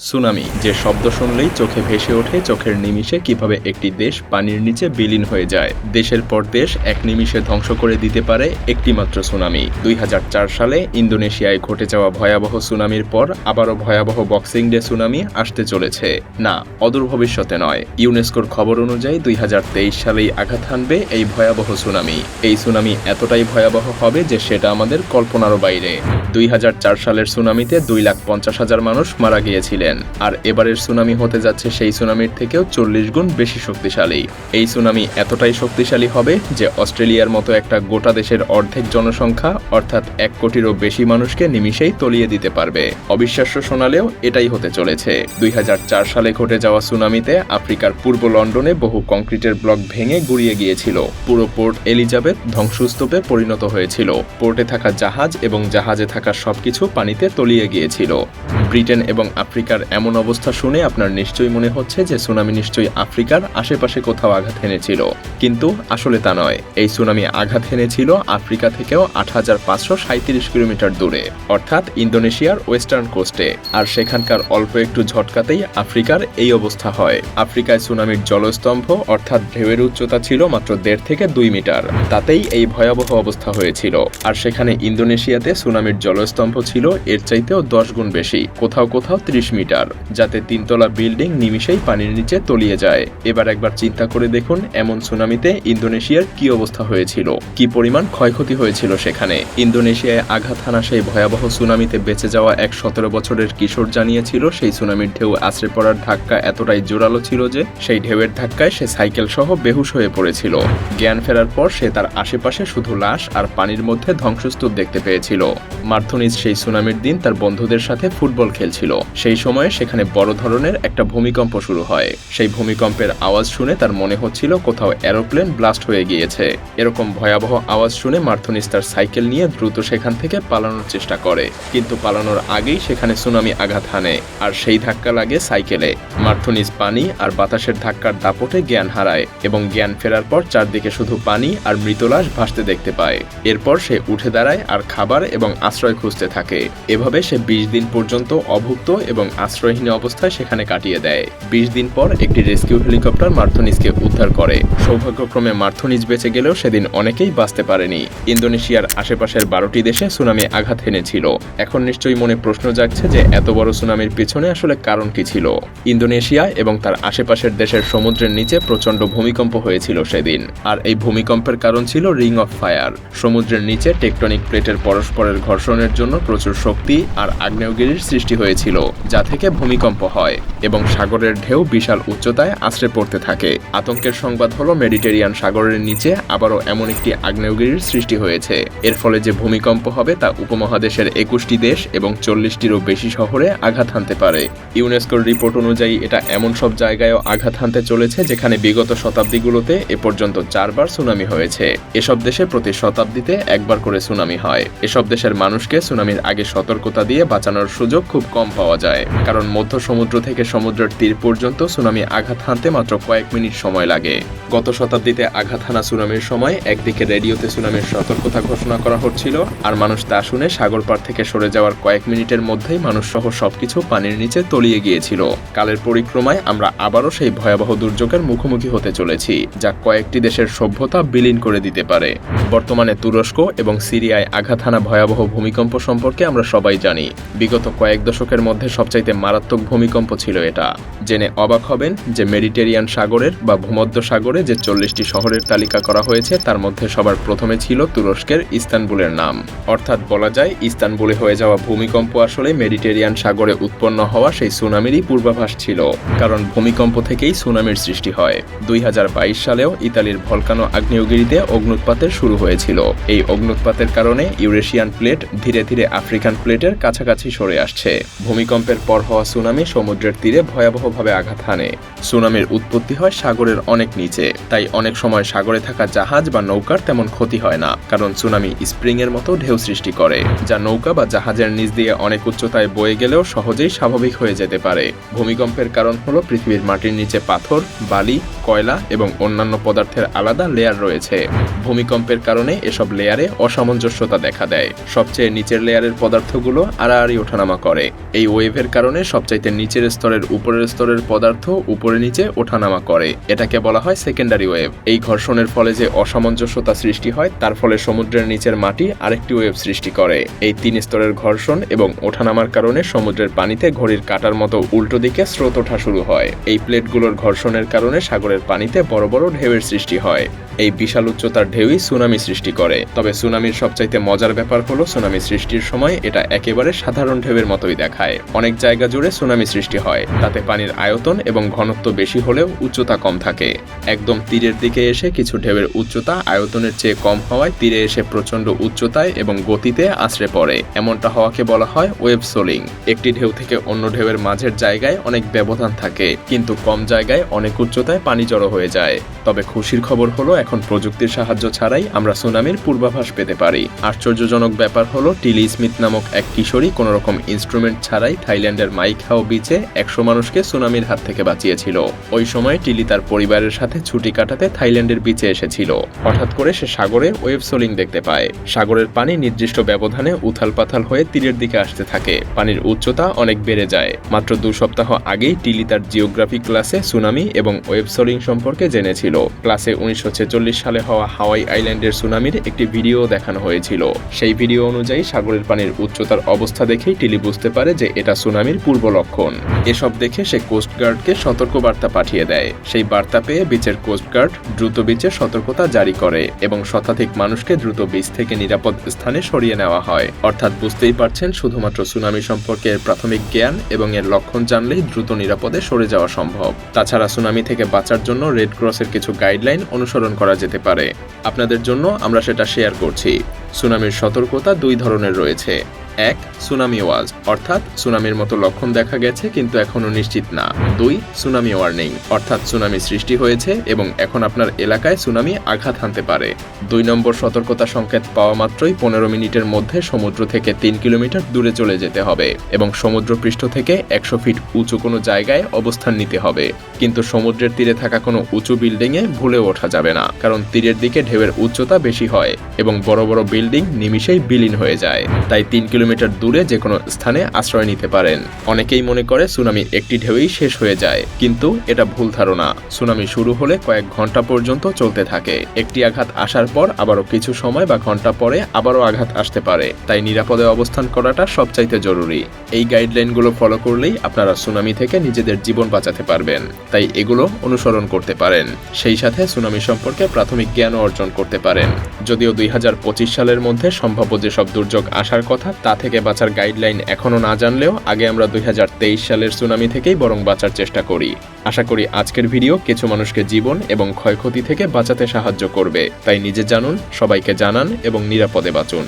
Tsunami, যে শব্দ শুনলেই চোখে ভেসে ওঠে চোখের নিমিষে কিভাবে একটি দেশ পানির নিচে বিলীন হয়ে যায়। দেশের পর দেশ এক নিমিষে ধ্বংস করে দিতে পারে একটিমাত্র সুনামি। ২০০৪ সালে ইন্দোনেশিয়ায় ঘটে যাওয়া ভয়াবহ সুনামির পর আবারও ভয়াবহ বক্সিং ডে সুনামি আসতে চলেছে। না, অদূর ভবিষ্যতে নয়। ইউনেস্কোর খবর অনুযায়ী ২০২৩ সালেই আঘাত হানবে এই ভয়াবহ সুনামি। এই সুনামি এতটাই ভয়াবহ হবে যে সেটা আমাদের কল্পনারও বাইরে। ২০০৪ সালের সুনামিতে ২,৫০,০০০ মানুষ মারা গিয়েছিলেন। আর এবারের সুনামি হতে যাচ্ছে সেই সুনামির থেকেও ৪০ গুণ বেশি শক্তিশালী। এই সুনামি এতটাই শক্তিশালী হবে যে অস্ট্রেলিয়ার মতো একটা গোটা দেশের অর্ধেক জনসংখ্যা অর্থাৎ ১ কোটিরও বেশি মানুষকে নিমিষেই তলিয়ে দিতে পারবে। অবিশ্বাস্য শোনালেও এটাই হতে চলেছে। ২০০৪ সালে ঘটে যাওয়া সুনামিতে আফ্রিকার পূর্ব লন্ডনে বহু কংক্রিটের ব্লক ভেঙে গুড়িয়ে গিয়েছিল। পুরো পোর্ট এলিজাবেথ ধ্বংসস্তূপে পরিণত হয়েছিল। পোর্টে থাকা জাহাজ এবং জাহাজে থাকা সবকিছু পানিতে তলিয়ে গিয়েছিল। ব্রিটেন এবং আফ্রিকার এমন অবস্থা শুনে আপনার নিশ্চয়ই মনে হচ্ছে যে সুনামি নিশ্চয়ই আফ্রিকার আশেপাশে কোথাও আঘাত হেনেছিল, কিন্তু আসলে তা নয়। এই সুনামি আঘাত হেনেছিল আফ্রিকা থেকেও ৮৫৩৭ কিলোমিটার দূরে, অর্থাৎ ইন্দোনেশিয়ার ওয়েস্টার্ন কোস্টে। আর সেখানকার অল্প একটু ঝটকাতেই আফ্রিকার এই অবস্থা হয়। আফ্রিকায় সুনামির জলস্তম্ভ অর্থাৎ ঢেউয়ের উচ্চতা ছিল মাত্র ১.৫ থেকে ২ মিটার। তাতেই এই ভয়াবহ অবস্থা হয়েছিল। আর সেখানে ইন্দোনেশিয়াতে সুনামির জলস্তম্ভ ছিল এর চাইতেও ১০ গুণ বেশি, কোথাও কোথাও ৩০ মিটার, যাতে ৩ তলা বিল্ডিং নিমিষেই পানির নিচে তলিয়ে যায়। এবার একবার চিন্তা করে দেখুন এমন সুনামিতে ইন্দোনেশিয়ার কি অবস্থা হয়েছিল, কি পরিমাণ ক্ষয়ক্ষতি হয়েছিল সেখানে। ইন্দোনেশিয়ায় আঘাত হানা সেই ভয়াবহ সুনামিতে বেঁচে যাওয়া এক ১৭ বছরের কিশোর জানিয়েছিল সেই সুনামির ঢেউ আছড়ে পড়ার ধাক্কা এতটাই জোরালো ছিল যে সেই ঢেউয়ের ধাক্কায় সে সাইকেল সহ বেহুশ হয়ে পড়েছিল। জ্ঞান ফেরার পর সে তার আশেপাশে শুধু লাশ আর পানির মধ্যে ধ্বংসস্তূপ দেখতে পেয়েছিল। মার্থনিজ সেই সুনামির দিন তার বন্ধুদের সাথে ফুটবল খেলছিল। সেই সময়ে সেখানে বড় ধরনের একটা ভূমিকম্প শুরু হয়। সেই ভূমিকম্পের আওয়াজ শুনে তার মনে হচ্ছিল কোথাও এরোপ্লেন ব্লাস্ট হয়ে গিয়েছে। এরকম ভয়াবহ আওয়াজ শুনে মার্থনিজ তার সাইকেল নিয়ে দ্রুত সেখান থেকে পালানোর চেষ্টা করে, কিন্তু পালানোর আগেই সেখানে সুনামি আঘাত হানে আর সেই ধাক্কা লাগে সাইকেলে। মার্থনিজ পানি আর বাতাসের ধাক্কার দাপটে জ্ঞান হারায় এবং জ্ঞান ফেরার পর চারদিকে শুধু পানি আর মৃতলাশ ভাসতে দেখতে পায়। এরপর সে উঠে দাঁড়ায় আর খাবার এবং আশ্রয় খুঁজতে থাকে। এভাবে সে ২০ দিন পর্যন্ত অভুক্ত এবং আশ্রয়হীন অবস্থায় সেখানে কাটিয়ে দেয়। ২০ দিন পর একটি রেস্কিউ হেলিকপ্টার মার্থনিজকে উদ্ধার করে। সৌভাগ্যক্রমে মার্থনিজ বেঁচে গেলেও সেদিন অনেকেই বাঁচতে পারেনি। ইন্দোনেশিয়ার আশেপাশের ১২টি দেশে সুনামি আঘাত হেনেছিল। এখন নিশ্চয়ই মনে প্রশ্ন জাগছে যে এত বড় সুনামির পিছনে আসলে কারণ কি ছিল। ইন্দোনেশিয়া এবং তার আশেপাশের দেশের সমুদ্রের নিচে প্রচণ্ড ভূমিকম্প হয়েছিল সেদিন। আর এই ভূমিকম্পের কারণ ছিল রিং অফ ফায়ার। সমুদ্রের নিচে টেকটনিক প্লেটের পরস্পরের ঘর্ষণের জন্য প্রচুর শক্তি আর আগ্নেয়গিরির সৃষ্টি হয়েছিল, যা থেকে ভূমিকম্প হয় এবং সাগরের ঢেউ বিশাল উচ্চতায় আছড়ে পড়তে থাকে। আতঙ্কের সংবাদ হলো মেডিটেরিয়ান সাগরের নিচে আবারও এমন একটি আগ্নেয়গিরির সৃষ্টি হয়েছে। এর ফলে যে ভূমিকম্প হবে তা উপমহাদেশের ২১টি দেশ এবং ৪০টিরও বেশি শহরে আঘাত হানতে পারে। ইউনেস্কোর রিপোর্ট অনুযায়ী এটা এমন সব জায়গায়ও আঘাত হানতে চলেছে যেখানে বিগত শতাব্দীগুলোতে এ পর্যন্ত ৪ বার সুনামি হয়েছে। এসব দেশে প্রতি শতাব্দীতে একবার করে সুনামি হয়। এসব দেশের মানুষকে সুনামির আগে সতর্কতা দিয়ে বাঁচানোর সুযোগ খুব কম পাওয়া যায়, কারণ মধ্য সমুদ্র থেকে সমুদ্রের তীর পর্যন্ত সুনামি আঘাত হানতে মাত্র কয়েক মিনিট সময় লাগে। গত শতাব্দীতে আঘাত হানা সুনামির সময় একদিকে রেডিওতে সুনামির সতর্কতা ঘোষণা করা হচ্ছিল, আর মানুষ তা শুনে সাগর পার থেকে সরে যাওয়ার কয়েক মিনিটের মধ্যেই মানুষ সহ সবকিছু পানির নিচে তলিয়ে গিয়েছিল। কালের পরিক্রমায় আমরা আবারও সেই ভয়াবহ দুর্যোগের মুখোমুখি হতে চলেছি, যা কয়েকটি দেশের সভ্যতা বিলীন করে দিতে পারে। বর্তমানে তুরস্ক এবং সিরিয়ায় আঘাত হানা ভয়াবহ ভূমিকম্প সম্পর্কে আমরা সবাই জানি। বিগত কয়েক দশকের মধ্যে সবচাইতে মারাত্মক ভূমিকম্প ছিল এটা। জেনে অবাক হবেন যে মেডিটেরিয়ান সাগরের বা ভূমধ্য সাগরে যে ৪০টি শহরের তালিকা করা হয়েছে তার মধ্যে সবার প্রথমে ছিল তুরস্কের ইস্তানবুলের নাম। অর্থাৎ বলা যায় ইস্তানবুলে হয়ে যাওয়া ভূমিকম্প আসলে মেডিটেরিয়ান সাগরে উৎপন্ন হওয়া সেই সুনামিরই পূর্বাভাস ছিল, কারণ ভূমিকম্প থেকেই সুনামির সৃষ্টি হয়। ২০২২ সালেও ইতালির ভলকানো আগ্নেয়গিরিতে অগ্ন্যুৎপাতের শুরু হয়েছিল। এই অগ্ন্যুৎপাতের কারণে ইউরেশিয়ান প্লেট ধীরে ধীরে আফ্রিকান প্লেটের কাছাকাছি সরে আসছে। ভূমিকম্পের পর হওয়া সুনামি সমুদ্রের তীরে ভয়াবহ বড়ভাবে আঘাত হানে। সুনামির উৎপত্তি হয় সাগরের অনেক নিচে, তাই অনেক সময় সাগরে থাকা জাহাজ বা নৌকার তেমন ক্ষতি হয় না, কারণ সুনামি স্প্রিংয়ের মতো ঢেউ সৃষ্টি করে, যা নৌকা বা জাহাজের নিচ দিয়ে অনেক উচ্চতায় বয়ে গেলেও সহজেই স্বাভাবিক হয়ে যেতে পারে। ভূমিকম্পের কারণ হলো পৃথিবীর মাটির নিচে পাথর, বালি, কয়লা এবং অন্যান্য পদার্থের আলাদা লেয়ার রয়েছে। ভূমিকম্পের কারণে এসব লেয়ারে অসামঞ্জস্যতা দেখা দেয়। সবচেয়ে নিচের লেয়ারের পদার্থগুলো আড়াআড়ি ওঠানামা করে। এই ওয়েভের কারণে সবচাইতে নিচের স্তরের উপরের স্তরের পদার্থ উপরে নিচে ওঠানামা করে। এটাকে বলা হয় সেকেন্ডারি ওয়েভ। এই ঘর্ষণের ফলে যে অসামঞ্জস্যতা সৃষ্টি হয়, তার ফলে সমুদ্রের নিচের মাটি আরেকটি ওয়েভ সৃষ্টি করে। এই 3 স্তরের ঘর্ষণ এবং ওঠানামার কারণে সমুদ্রের পানিতে ঘড়ির কাঁটার মতো উল্টো দিকে স্রোত ওঠা শুরু হয়। এই প্লেটগুলোর ঘর্ষণের কারণে সাগরের পানিতে বড় বড় ঢেউয়ের সৃষ্টি হয়। এই বিশাল উচ্চতার ঢেউই সুনামি সৃষ্টি করে। তবে সুনামির সবচাইতে মজার ব্যাপার হলো সুনামি সৃষ্টির সময় এটা একেবারে সাধারণ ঢেউয়ের মতোই দেখায়। অনেক জায়গা জুড়ে সুনামি সৃষ্টি হয়, তাতে পানির আয়তন এবং ঘনত্ব বেশি হলেও উচ্চতা কম থাকে। একদম তীরের দিকে এসে কিছু ঢেউয়ের উচ্চতা আয়তনের চেয়ে কম হওয়ায় তীরে এসে প্রচণ্ড উচ্চতায় এবং গতিতে আছড়ে পড়ে। এমনটা হওয়াকে বলা হয় ওয়েভ সোলিং। একটি ঢেউ থেকে অন্য ঢেউয়ের মাঝের জায়গায় অনেক ব্যবধান থাকে, কিন্তু কম জায়গায় অনেক উচ্চতায় পানি জড়ো হয়ে যায়। তবে খুশির খবর হলো এখন প্রযুক্তির সাহায্য ছাড়াই আমরা সুনামির পূর্বাভাস পেতে পারি। আশ্চর্যজনক ব্যাপার হলো টিলি স্মিথ নামক এক কিশোরী কোনোরকম ইনস্ট্রুমেন্ট ছাড়াই থাইল্যান্ডের মাইখাও বিচে 100 মানুষকে সুনামির হাত থেকে বাঁচিয়েছিল। ওই সময় টিলি তার পরিবারের সাথে ছুটি কাটাতে থাইল্যান্ডের বিচে এসেছিল। হঠাৎ করে সে সাগরে ওয়েভ সোলিং দেখতে পায়। সাগরের পানি নির্দিষ্ট ব্যবধানে উথাল পাথাল হয়ে তীরের দিকে আসতে থাকে। পানির উচ্চতা অনেক বেড়ে যায়। মাত্র 2 সপ্তাহ আগেই টিলি তার জিওগ্রাফি ক্লাসে সুনামি এবং ওয়েভ সোলিং সম্পর্কে জেনেছিল। ক্লাসে 1946 সালে হওয়া হাওয়াই আইল্যান্ডের সুনামির একটি ভিডিও দেখানো হয়েছিল। সেই ভিডিও অনুযায়ী সাগরের পানির উচ্চতার অবস্থা দেখেই টিলি বুঝতে পারে যে এটা সুনামির পূর্ব লক্ষণ। এসব দেখে সে কোস্টগার্ডকে সতর্কবার্তা পাঠিয়ে দেয়। সেই বার্তা পেয়ে বিচের কোস্টগার্ড দ্রুত বিচে সতর্কতা জারি করে এবং শতাধিক মানুষকে দ্রুত বিচ থেকে নিরাপদ স্থানে সরিয়ে নেওয়া হয়। অর্থাৎ বুঝতেই পারছেন, শুধুমাত্র সুনামি সম্পর্কে প্রাথমিক জ্ঞান এবং এর লক্ষণ জানলেই দ্রুত নিরাপদে সরে যাওয়া সম্ভব। তাছাড়া সুনামি থেকে বাঁচার জন্য রেড ক্রসের কিছু গাইডলাইন অনুসরণ করা যেতে পারে। আপনাদের জন্য আমরা সেটা শেয়ার করছি। সুনামির সতর্কতা 2 ধরনের রয়েছে। 1. সুনামি ওয়াজ, অর্থাৎ সুনামির মতো লক্ষণ দেখা গেছে কিন্তু এখনো নিশ্চিত না। 2. সুনামি ওয়ার্নিং, অর্থাৎ সুনামি সৃষ্টি হয়েছে এবং এখন আপনার এলাকায় সুনামি আঘাত হানতে পারে। 2 নম্বর সতর্কতা সংকেত পাওয়া মাত্রই 15 মিনিটের মধ্যে সমুদ্র থেকে 3 কিলোমিটার দূরে চলে যেতে হবে এবং সমুদ্রপৃষ্ঠ থেকে 100 ফিট উঁচু কোনো জায়গায় অবস্থান নিতে হবে। কিন্তু সমুদ্রের তীরে থাকা কোনো উঁচু বিল্ডিংয়ে ভুলেও ওঠা যাবে না, কারণ তীরের দিকে ঢেউয়ের উচ্চতা বেশি হয় এবং বড় বড় বিল্ডিং নিমিষেই বিলীন হয়ে যায়। তাই 3 কিলোমিটার দূরে যে কোনো স্থানে আশ্রয় নিতে পারেন। অনেকেই মনে করে সুনামি একটি ঢেউই শেষ হয়ে যায়, কিন্তু এটা ভুল ধারণা। সুনামি শুরু হলে কয়েক ঘন্টা পর্যন্ত চলতে থাকে। একটি আঘাত আসার পর আবারও কিছু সময় বা ঘন্টা পরে আবারও আঘাত আসতে পারে। তাই নিরাপদে অবস্থান করাটা সবচাইতে জরুরি। এই গাইডলাইনগুলো ফলো করলেই আপনারা সুনামি থেকে নিজেদের জীবন বাঁচাতে পারবেন। তাই এগুলো অনুসরণ করতে পারেন। সেই সাথে সুনামি সম্পর্কে প্রাথমিক জ্ঞানও অর্জন করতে পারেন। যদিও 2025 সালের মধ্যে সম্ভাব্য যেসব দুর্যোগ আসার কথা তা থেকে বাঁচার গাইডলাইন এখনো না জানলেও আগে আমরা 2023 সালের সুনামি থেকেই বরং বাঁচার চেষ্টা করি। আশা করি আজকের ভিডিও কিছু মানুষকে জীবন এবং ক্ষয়ক্ষতি থেকে বাঁচাতে সাহায্য করবে। তাই নিজে জানুন, সবাইকে জানান এবং নিরাপদে বাঁচুন।